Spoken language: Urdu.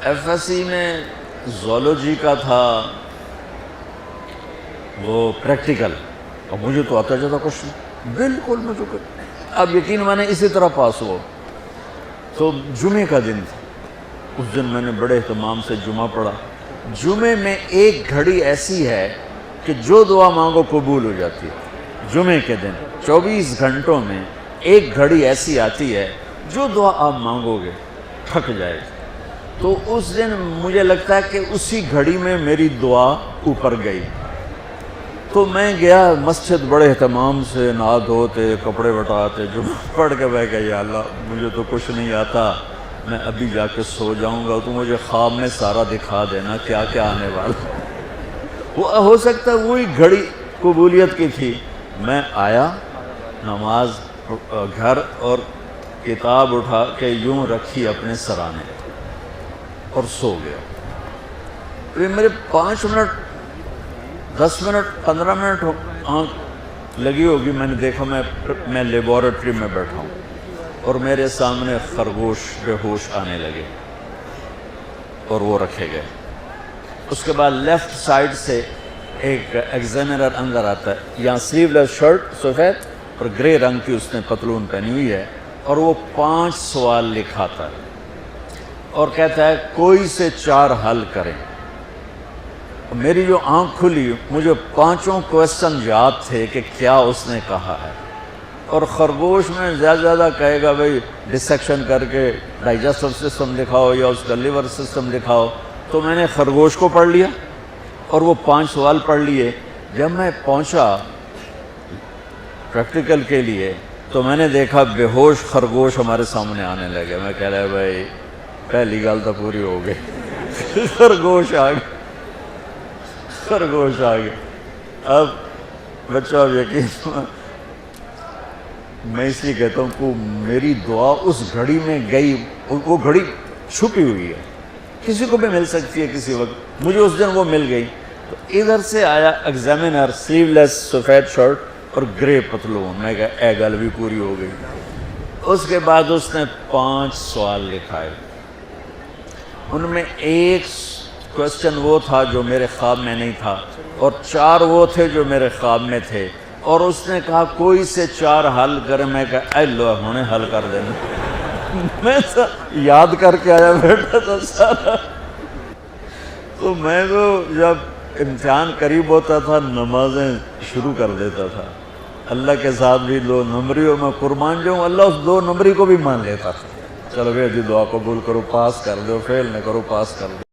ایف ایس سی میں زولوجی کا تھا وہ پریکٹیکل، اور مجھے تو آتا جاتا کچھ نہیں، بالکل مجھے اب یقین مانے اسی طرح پاس ہوا۔ تو جمعے کا دن تھا، اس دن میں نے بڑے اہتمام سے جمعہ پڑھا۔ جمعے میں ایک گھڑی ایسی ہے کہ جو دعا مانگو قبول ہو جاتی ہے۔ جمعے کے دن 24 گھنٹوں میں ایک گھڑی ایسی آتی ہے جو دعا آپ مانگو گے تھک جائے گی۔ تو اس دن مجھے لگتا ہے کہ اسی گھڑی میں میری دعا اوپر گئی۔ تو میں گیا مسجد بڑے اہتمام سے، نہا دھوتے، کپڑے وٹاتے، جمعہ پڑھ کے میں کہا یا اللہ مجھے تو کچھ نہیں آتا، میں ابھی جا کے سو جاؤں گا، تو مجھے خواب میں سارا دکھا دینا کیا کیا آنے والا۔ وہ ہو سکتا ہے وہی گھڑی قبولیت کی تھی۔ میں آیا نماز گھر، اور کتاب اٹھا کے یوں رکھی اپنے سرانے اور سو گیا۔ یہ میرے 5 منٹ 10 منٹ 15 منٹ آنکھ لگی ہوگی، میں نے دیکھا میں لیبارٹری میں بیٹھا ہوں اور میرے سامنے خرگوش بے ہوش آنے لگے اور وہ رکھے گئے۔ اس کے بعد لیفٹ سائڈ سے ایک ایگزامینر اندر آتا ہے، یہاں سلیو لیس شرٹ سفید اور گرے رنگ کی اس نے پتلون پہنی ہوئی ہے، اور وہ 5 سوال لکھاتا ہے اور کہتا ہے کوئی سے 4 حل کریں۔ میری جو آنکھ کھلی، مجھے 5 کویسچن یاد تھے کہ کیا اس نے کہا ہے، اور خرگوش میں زیادہ زیادہ کہے گا بھئی ڈسیکشن کر کے ڈائجسٹو سسٹم دکھاؤ یا اس کا لیور سسٹم دکھاؤ۔ تو میں نے خرگوش کو پڑھ لیا اور وہ 5 سوال پڑھ لیے۔ جب میں پہنچا پریکٹیکل کے لیے تو میں نے دیکھا بے ہوش خرگوش ہمارے سامنے آنے لگے۔ میں کہہ رہا بھائی پہلی گل تو پوری ہو گئی، خرگوش آ گیا، خرگوش آ گیا۔ اب بچہ اب یقین میں اس لیے کہتا ہوں کہ میری دعا اس گھڑی میں گئی، وہ گھڑی چھپی ہوئی ہے، کسی کو بھی مل سکتی ہے کسی وقت، مجھے اس دن وہ مل گئی۔ تو ادھر سے آیا ایگزامینر، سلیو لیس سفید شرٹ اور گرے پتلون، میں کہا اے گل بھی پوری ہو گئی۔ اس کے بعد اس نے 5 سوال لکھائے، ان میں ایک کویسچن وہ تھا جو میرے خواب میں نہیں تھا، اور 4 وہ تھے جو میرے خواب میں تھے، اور اس نے کہا کوئی سے 4 حل کرے۔ میں کہا اے لو ہنے حل کر دینا، میں یاد کر کے آیا بیٹھا تھا سارا۔ تو میں تو جب امتحان قریب ہوتا تھا نمازیں شروع کر دیتا تھا، اللہ کے ساتھ بھی 2 نمبریوں میں قربان جاؤں، اللہ اس 2 نمبری کو بھی مان لیتا تھا۔ چلو بھائی دعا قبول کرو، پاس کر دو، فیل نہ کرو، پاس کر دو۔